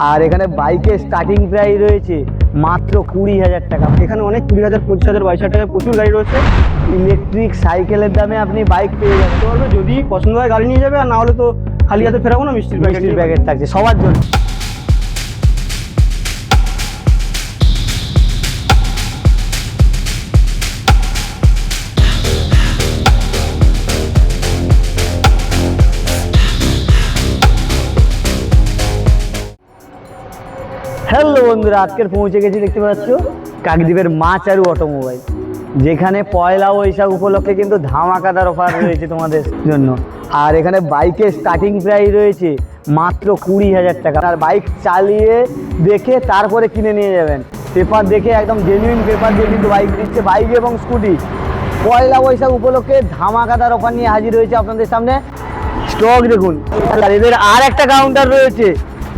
আর এখানে বাইকের starting price রয়েছে মাত্র 20,000 টাকা। এখানে অনেক 20,000, 25,000, 22,000 টাকা প্রচুর গাড়ি রয়েছে। ইলেকট্রিক সাইকেলের দামে আপনি বাইক পেয়ে যাবেন। তো যদি পছন্দ হয় গাড়ি নিয়ে যাবে, আর না হলে তো খালি হাতে ফেরাবো না, মিষ্টির প্যাকেট থাকছে সবার জন্য। হ্যালো বন্ধুরা, আজকের পৌঁছে গেছি, দেখতে পাচ্ছ কাকদ্বীপের মা চারু অটোমোবাইল, যেখানে পয়লা বৈশাখ উপলক্ষে কিন্তু ধামাকাদার অফার রয়েছে তোমাদের জন্য। আর এখানে বাইকের স্টার্টিং প্রাইস রয়েছে মাত্র 20,000 টাকা। আর বাইক চালিয়ে দেখে তারপরে কিনে নিয়ে যাবেন। পেপার দেখে একদম জেনুইন পেপার দিয়ে কিন্তু বাইক দিচ্ছে। বাইক এবং স্কুটি পয়লা বৈশাখ উপলক্ষে ধামাকাদার অফার নিয়ে হাজির হয়েছে আপনাদের সামনে। স্টক দেখুন। আর এদের আর একটা কাউন্টার রয়েছে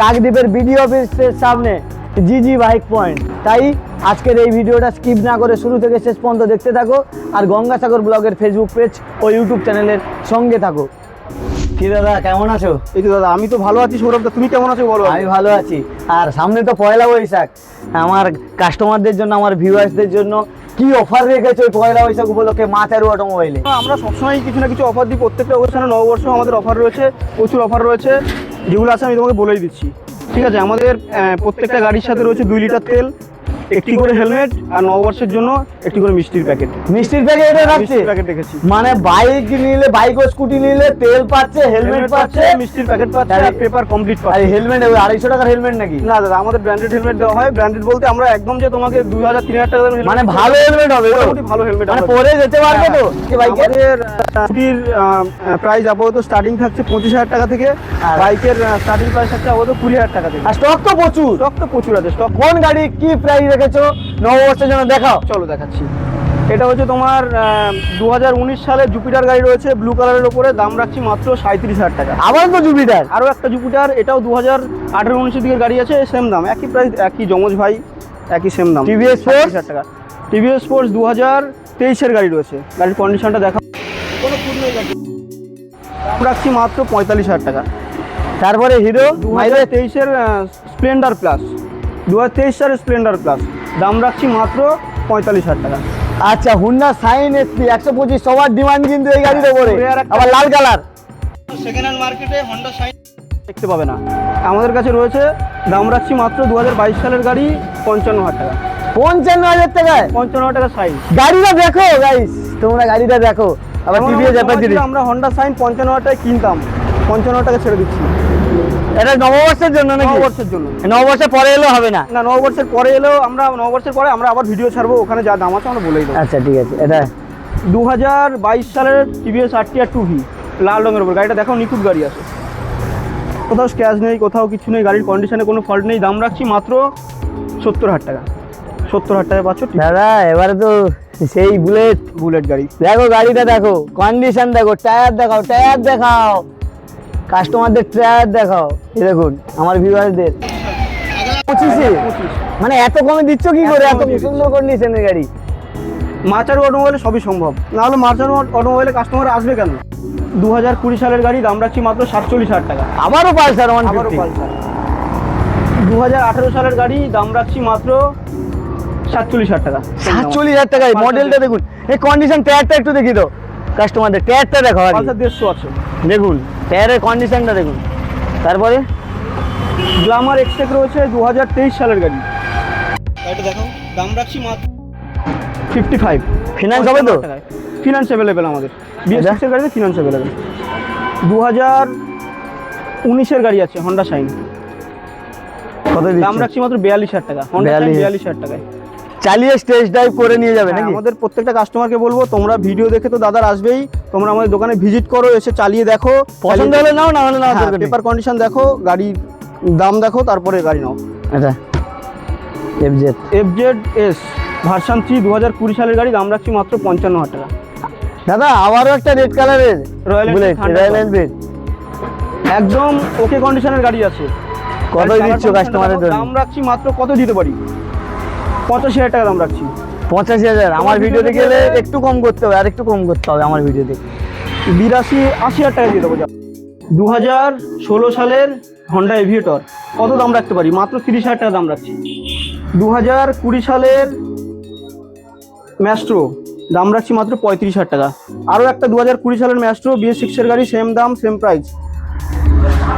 কাকদ্বীপের বিডিও অফিসের সামনে, জিজি বাইক পয়েন্ট। তাই আজকের এই ভিডিওটা স্কিপ না করে শুরু থেকে শেষ পর্যন্ত দেখতে থাকো। আর গঙ্গাসাগর ব্লগের ফেসবুক পেজ ও ইউটিউব চ্যানেলের সঙ্গে থাকো। কি দাদা, কেমন আছো? এই তো দাদা, আমি তো ভালো আছি। সৌরভ দা, তুমি কেমন আছো বলো? আমি ভালো আছি। আর সামনে তো পয়লা বৈশাখ, আমার কাস্টমারদের জন্য, আমার ভিউয়ার্সদের জন্য কি অফার রেখেছো ওই পয়লা বৈশাখ উপলক্ষে মা চারু অটোমোবাইলে? আমরা সবসময় কিছু না কিছু অফার দিই। প্রত্যেকটা অনুষ্ঠানে, নববর্ষ আমাদের অফার রয়েছে, প্রচুর অফার রয়েছে। যেগুলো আছে আমি তোমাকে বলেই দিচ্ছি, ঠিক আছে? আমাদের প্রত্যেকটা গাড়ির সাথে রয়েছে 2 লিটার তেল, একটি করে হেলমেট, আর নববর্ষের জন্য একটি করে মিষ্টির প্যাকেট। মিষ্টির প্যাকেট এটা রাখছে? প্যাকেট রেখেছি। মানে বাইক নিলে, বাইক ও স্কুটি নিলে তেল পাচ্ছে, হেলমেট পাচ্ছে, মিষ্টির প্যাকেট পাচ্ছে, আর পেপার কমপ্লিট আর পাচ্ছে। হেলমেট 250 টাকার হেলমেট নাকি? না দাদা, আমাদের ব্র্যান্ডেড হেলমেট দেওয়া হয়। ব্র্যান্ডেড বলতে আমরা একদম যে তোমাকে 2,000, 3,000 টাকা দামের মানে ভালো হেলমেট হবে তো? মোটামুটি ভালো হেলমেট, মানে পরে যেতে পারবে তো কি বাইকের? আমাদের স্কুটির প্রাইস আপাতত স্টার্টিং থাকছে 25,000 টাকা থেকে। বাইকের স্টার্টিং প্রাইস থাকছে আপাতত 20,000 টাকা থেকে। আর স্টক তো প্রচুর। স্টক তো প্রচুর আছে। স্টক কোন গাড়ি কি প্রাইস রেখেছো নববর্ষের জন্য দেখাও। চলো দেখাচ্ছি। এটা হচ্ছে তোমার 2019 সালে জুপিটার গাড়ি রয়েছে, ব্লু কালারের উপরে। দাম রাখছি মাত্র 37,000 টাকা। আবার তো জুপিটার? আরও একটা জুপিটার, এটাও 2018-19 দিকের গাড়ি আছে, সেম দাম, একই প্রাইস, একই যমজ ভাই, একই সেম দাম, টিভিএস ফোর্স টাকা। টিভিএস ফোর্স 2023-এর গাড়ি রয়েছে। গাড়ির কন্ডিশনটা দেখা, কোনো ফুল নেই গাড়ি। দাম রাখছি মাত্র 45,000 টাকা। তারপরে হিরো 2023-এর স্প্লেন্ডার প্লাস, 2023 সালের স্প্লেন্ডার প্লাস, দাম রাখছি মাত্র 45,000 টাকা। আচ্ছা, হুন্ডা সাইন এসপি 125 সবার ডিমান্ড কিন্তু এই গাড়ির উপরে, আবার লাল কালার। সেকেন্ড হ্যান্ড মার্কেটে হন্ডা সাইন দেখতে পাবে না। আমাদের কাছে রয়েছে, দাম রাখছি মাত্র 2022 সালের গাড়ি 55,000 টাকা। 55,000 টাকায় 55,000 টাকা সাইজ। গাড়িটা দেখো গাইস, তোমরা গাড়িটা দেখো। আবার টিভিএস অ্যাপাচি আমরা হন্ডা সাইন 55,000 টাকায় কিনতাম, 55,000 টাকা ছেড়ে দিচ্ছি। এটা নববর্ষের জন্য নাকি? নববর্ষের জন্য। নববর্ষের পরে এলেও হবে না? না, নববর্ষের পরে এলেও নববর্ষের পরে আমরা আবার ভিডিও ছাড়বো, ওখানে যা দাম আছে আমরা বলেই দেবো। আচ্ছা ঠিক আছে। এটা 2022 সালের টিভিএস RTR 2V লাল রঙের উপর। গাড়িটা দেখো, নিখুঁত গাড়ি আছে, কোথাও স্ক্র্যাচ নেই, কোথাও কিছু নেই, গাড়ির কন্ডিশনে কোনো ফল্ট নেই। দাম রাখছি মাত্র 70,000 টাকা। 70,000 টাকা পাচ্ছ। দাদা এবারে তো সেই বুলেট গাড়ি দেখো, গাড়িটা দেখো, কন্ডিশন দেখো, টায়ার দেখাও, টায়ার দেখাও, কাস্টমারদের টায়ার দেখাও। এই দেখুন আমার ভিউয়ারদের 25-এ, মানে এত কমে দিচ্ছ কি করে? এত সুন্দর কন্ডিশনের গাড়ি। মা চারু অটোমোবাইলে সবই সম্ভব, না হলে মা চারু অটোমোবাইলে কাস্টমার আসবে কেন? 2020 সালের গাড়ি, দাম রাখছি মাত্র 47,000 টাকা। আবারও পালসার 150। 2018 সালের গাড়ি, দাম রাখছি মাত্র 47,000 টাকা। 47,000 টাকায় মডেলটা দেখুন। এই কন্ডিশন, টায়ারটা একটু দেখি তো কাস্টমারদের, টায়ারটা দেখো। পালসার 150 আছে, দেখুন টায়ারের কন্ডিশনটা দেখুন। তারপরে গ্ল্যামার এক্সটেক রয়েছে 2023 সালের গাড়ি। গাড়িটা দেখো, দাম রাখছি মাত্র 55। ফিনান্স হবে তো? ফিনান্স অ্যাভেলেবেল আমাদের। BS6 এর গাড়িতে ফিনান্স অ্যাভেলেবেল। 2019-এর গাড়ি আছে হন্ডা শাইন, কত দাম রাখছি মাত্র 42,000 টাকা। হন্ডা শাইন 42,000 টাকায়। চালিয়ে স্টেজ ড্রাইভ করে নিয়ে যাবে নাকি? আমাদের প্রত্যেকটা কাস্টমারকে বলবো, তোমরা ভিডিও দেখে তো দাদার আসবেই, তোমরা আমাদের দোকানে ভিজিট করো, এসে চালিয়ে দেখো, পছন্দ হলে নাও, না হলে নাও। পেপার কন্ডিশন দেখো, গাড়ির দাম দেখো, তারপরে গাড়ি নাও। আচ্ছা, FZS ভার্সন 3 2020 সালের গাড়ি, দাম রাখছি মাত্র 55,000 টাকা। দাদা আবারও একটা রেড কালারের রয়্যাল এনফিল্ড, একদম ওকে কন্ডিশনের গাড়ি আছে। কত দিচ্ছ কাস্টমারের জন্য? দাম রাখছি মাত্র, কত দিতে পারি, 85,000 টাকা দাম রাখছি। 85,000? আমার ভিডিও দেখে গেলে একটু কম করতে হবে, আর একটু কম করতে হবে আমার ভিডিও দেখে। 82-80,000 টাকা দিয়ে দেবো। 2016 সালের হন্ডা এভিয়েটর কত দাম রাখতে পারি? মাত্র 30,000 টাকা দাম রাখছি। 2020 সালের ম্যাস্ট্রো দাম রাখছি মাত্র 35,000 টাকা। আরও একটা 2020 সালের ম্যাস্ট্রো BS6 এর গাড়ি, সেম দাম সেম প্রাইস,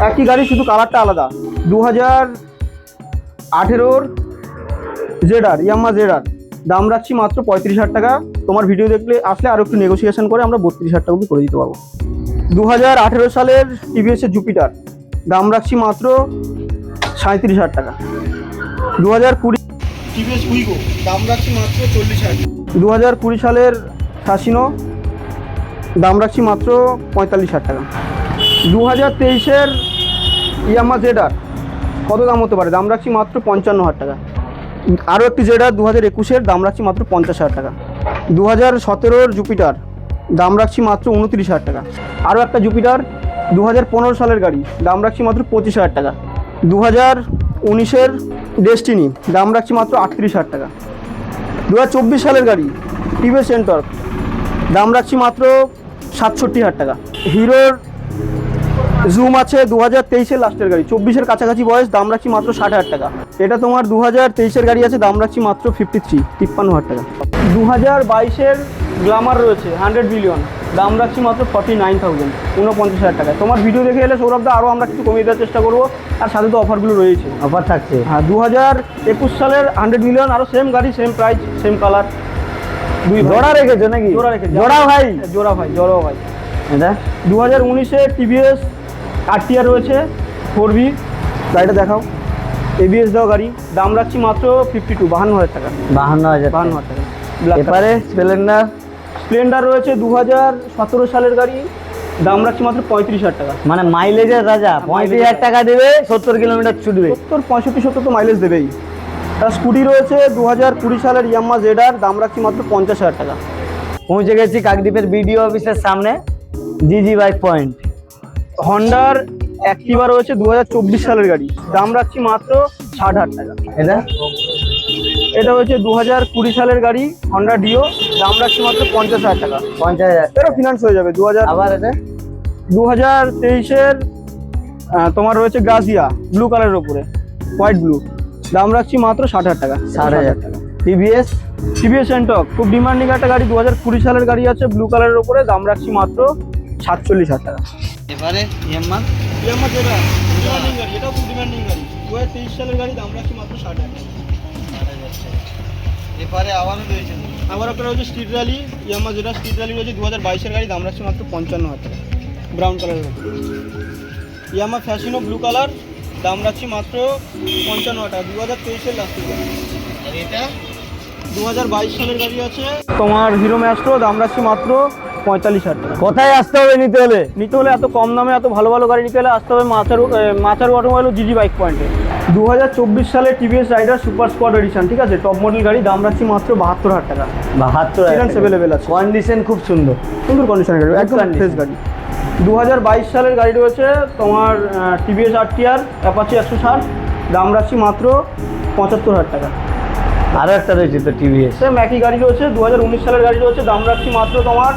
একই গাড়ি শুধু কালারটা আলাদা। 2018 জেডার, ইয়ামাহা জেডার দাম রাখছি মাত্র 35,000 টাকা। তোমার ভিডিও দেখলে আসলে আরও একটু নেগোসিয়েশন করে আমরা 32,000 টাকা অবধি করে দিতে পারবো। 2018 সালের TVS এর জুপিটার দাম রাখছি মাত্র 37,000 টাকা। 2020 TVS উইগো দাম রাখছি মাত্র 40,000। 2020 সালের ফ্যাসিনো দাম রাখছি মাত্র 45,000 টাকা। 2023-এর ইয়ামাহা জেডার কত দাম হতে পারে? দাম রাখছি মাত্র 55,000 টাকা। আরও একটি জেডার 2021-এর দাম রাখছি মাত্র 50,000 টাকা। 2017-র জুপিটার দাম রাখছি মাত্র 29,000 টাকা। আরও একটা জুপিটার 2015 সালের গাড়ি, দাম রাখছি মাত্র 25,000 টাকা। 2019-এর ডেস্টিনি দাম রাখছি মাত্র 38,000 টাকা। 2024 সালের গাড়ি টিভিএস এন্টর্ক দাম রাখছি মাত্র 67,000 টাকা। হিরোর জুম আছে 2023-এর লাস্টের গাড়ি, 24-এর কাছাকাছি বয়স, দাম রাখছি মাত্র 60,000 টাকা। এটা তোমার 2023-এর গাড়ি আছে, দাম রাখছি মাত্র 53,000 টাকা। 2022-এর গ্ল্যামার রয়েছে 100 বিলিয়ন, দাম রাখছি মাত্র 49,000, 49,000 টাকা। তোমার ভিডিও দেখে এলে সৌরভদা আরও আমরা কিছু কমিয়ে দেওয়ার চেষ্টা করবো, আর সাথে তো অফারগুলো রয়েছে, অফার থাকছে। হ্যাঁ। 2021 সালের 100 মিলিয়ন, আরও সেম গাড়ি সেম প্রাইস সেম কালার, দুই জোড়া রেখেছো নাকি? জোড়া রেখেছি। জোড়া ভাই, জোড়া ভাই, জোড়া ভাই। এটা 2019-এর TVS RTR রয়েছে 4V, গাড়িটা দেখাও। ABS দেওয়া গাড়ি, দাম রাখছি মাত্র 52,000 টাকা। 52,000 52,000 টাকা। Black এবারে স্প্লেন্ডার স্প্লেন্ডার রয়েছে 2017 সালের গাড়ি, দাম রাখছি মাত্র 35,000 টাকা। মানে মাইলেজের রাজা, 35,000 টাকা দেবে, 70 কিলোমিটার ছুটবে। 65-70 তো মাইলেজ দেবেই। তার স্কুটি রয়েছে 2020 সালের ইয়ামাহা জেডার, দাম রাখছি মাত্র 50,000 টাকা। পৌঁছে গেছি কাকদ্বীপের বিডিও অফিসের সামনে, জিজি বাইক পয়েন্ট। হন্ডার অ্যাক্টিভা রয়েছে 2024 সালের গাড়ি, দাম রাখছি মাত্র 60,000 টাকা। এটা এটা হচ্ছে 2020 সালের গাড়ি, হন্ডা ডিও, দাম রাখছি মাত্র 50,000 টাকা। 50,000। এটা ফিনান্স হয়ে যাবে। আবার এটা 2023-এর তোমার রয়েছে গ্রাজিয়া, ব্লু কালারের ওপরে, হোয়াইট ব্লু, দাম রাখছি মাত্র 60,000 টাকা। 60,000 টাকা। টিভিএস TVS এন্টর্ক খুব ডিমান্ডিং একটা গাড়ি, 2020 সালের গাড়ি আছে, ব্লু কালারের ওপরে, দাম রাখছি মাত্র 47,000 টাকা। এবারে ইয়ামাহা ইয়ামাহা জেডার ডিমান্ডিং গাড়ি, এটাও খুব ডিমান্ডিং গাড়ি, 2023 সালের গাড়ি, দাম রাখছি মাত্র 60,000 টাকা। এবারে আবারও রয়েছে, আবার একটা রয়েছে স্ট্রিট র্যালি, ইয়ামাহা জেডার স্ট্রিট র্যালি রয়েছে 2022-এর গাড়ি, দাম রাখছি মাত্র 55,000 টাকা, ব্রাউন কালারের ওপরে। ইয়ামাহা ফ্যাসিনো ব্লু কালার, দাম রাখছি মাত্র 55,000 টাকা, 2023-এর লাস্টের গাড়ি। আর এটা 2022 সালের গাড়ি আছে তোমার হিরো ম্যাস্ট্রো, দাম রাখছি মাত্র 45,000 টাকা। কোথায় আসতে হবে নিতে হলে? নিতে হলে এত কম দামে এত ভালো ভালো গাড়ি নিতে হলে আসতে হবে মাচারু অটোমোবাইল জিজি বাইক পয়েন্টে। 2024 সালে TVS Raider super spot edition, ঠিক আছে, টপ মডেল গাড়ি, দাম রাখছি মাত্র 72,000 টাকা। 72,000 অ্যাভেলেবেল আছে, কন্ডিশন খুব সুন্দর, সুন্দর কন্ডিশনের গাড়ি, একদম condition। ফ্রেশ গাড়ি। 2022 সালের গাড়ি রয়েছে তোমার TVS RTR অ্যাপাচি 160, দাম রাখছি মাত্র 75,000 টাকা। আরও একটা রয়েছে তো টিভিএস, সেম একই গাড়ি রয়েছে, 2019 সালের গাড়ি রয়েছে, দাম রাখছি মাত্র তোমার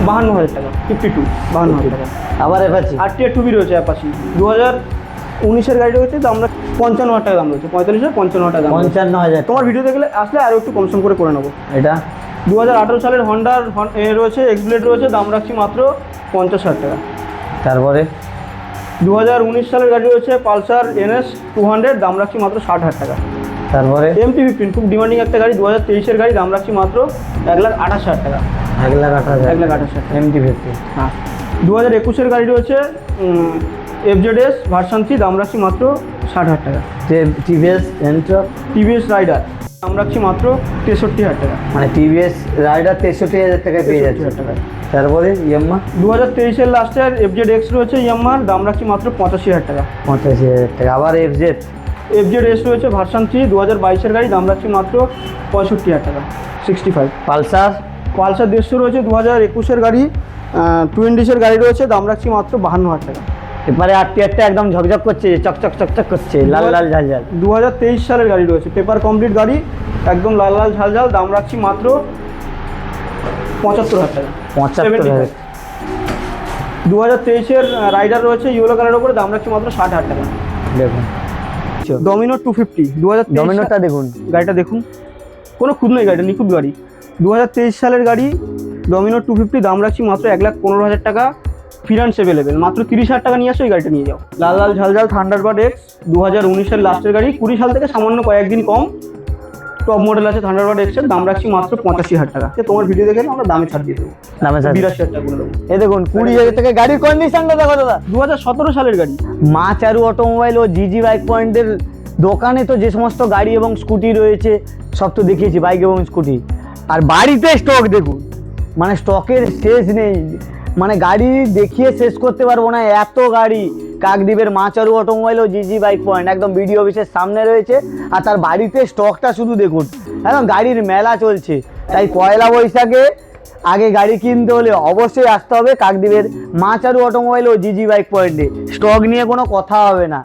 52,000 টাকা, 52,000 টাকা। আবার অ্যাপাচি RTR 2B রয়েছে অ্যাপাচি, 2019-এর গাড়ি রয়েছে, দাম রাখছি 55,000 টাকা দাম রয়েছে, 45,000-55,000 টাকা দাম রয়েছে। 55,000। তোমার ভিডিও দেখলে আসলে আরও একটু কমসম করে নেবো। এটা 2018 সালের হন্ডার রয়েছে এক্সব্লেড রয়েছে, দাম রাখছি মাত্র 50,000 টাকা। তারপরে 2019 সালের গাড়ি রয়েছে পালসার NS 200, দাম রাখছি মাত্র 60,000 টাকা। তারপরে MT-15 খুব ডিমান্ডিং একটা গাড়ি, 2023-এর গাড়ি, দাম রাখছি মাত্র 1,28,000 টাকা। 1,28,000। 1,28,000 টাকা। MT-50। হ্যাঁ। 2021-এর গাড়ি রয়েছে FZS ভার্সন 3, দাম রাখছি মাত্র 60,000 টাকা। টিভিএস এন্ট্রক, TVS রাইডার দাম রাখছি মাত্র 63,000 টাকা। মানে টিভিএস রাইডার 63,000 টাকায় পেয়ে যাচ্ছে। 63,000 টাকা। তারপরে ইয়ামাহা 2023-এর লাস্টের FZX রয়েছে ইয়ামাহার, দাম রাখছি মাত্র 85,000 টাকা। 85,000 টাকা। আবার FZS রয়েছে ভার্সন 3, 2022-এর গাড়ি, দাম রাখছি মাত্র 65,000 টাকা, 65। পালসার পালসার 150 রয়েছে 2021-এর গাড়ি, 20-এর গাড়ি রয়েছে, দাম রাখছি মাত্র 52,000 টাকা। এবারে RTR-টা একদম ঝকঝক করছে, চকচক চকচক করছে, লাল লাল ঝাল ঝাল। 2023 সালের গাড়ি রয়েছে, পেপার কমপ্লিট গাড়ি, একদম লাল লাল ঝাল ঝাল, দাম রাখছি মাত্র 75,000 টাকা। 75,000। 2023-এর রাইডার রয়েছে ইয়েলো কালারের উপরে, দাম রাখছি মাত্র 60,000 টাকা। দেখুন ডমিনোর 250 2023 ডমিনোরটা দেখুন, গাড়িটা দেখুন, কোনো খুদ নেই, গাড়িটা নিখুঁত গাড়ি। 2023 সালের গাড়ি ডমিনোর 250, দাম রাখছি মাত্র 1,15,000 টাকা। ফিনান্স অ্যাভেলেবেল, মাত্র 30,000 টাকা নিয়ে আসো, এই গাড়িটা নিয়ে যাও। লাল লাল ঝালঝাল থান্ডারবার্ড এক্স 2019-এর লাস্টের গাড়ি, 20 সাল থেকে সামান্য কয়েকদিন কম টপ মডেল আছে থান্ডারবার্ড এক্সের, দাম রাখছি মাত্র 85,000 টাকা। তোমার ভিডিও দেখে আমরা দামে ছাড় দিয়ে দেবো, দামে স্যার 82,000 টাকা করে দেবো। এই দেখুন 20,000 টাকা গাড়ির কন্ডিশনটা দেখো দাদা। 2017 সালের গাড়ি। মা চারু অটোমোবাইল ও জিজি বাইক পয়েন্টের দোকানে তো যে সমস্ত গাড়ি এবং স্কুটি রয়েছে সব তো দেখিয়েছি, বাইক এবং স্কুটি। আর বাড়িতে স্টক দেখুন, মানে স্টকের শেষ নেই, মানে গাড়ি দেখিয়ে শেষ করতে পারবো না, এত গাড়ি। কাকদ্বীপের মা চারু অটোমোবাইল ও জিজি বাইক পয়েন্ট একদম বিডিও অফিসের সামনে রয়েছে। আর তার বাড়িতে স্টকটা শুধু দেখুন, একদম গাড়ির মেলা চলছে। তাই পয়লা বৈশাখে আগে গাড়ি কিনতে হলে অবশ্যই আসতে হবে কাকদ্বীপের মা চারু অটোমোবাইল ও জিজি বাইক পয়েন্টে। স্টক নিয়ে কোনো কথা হবে না।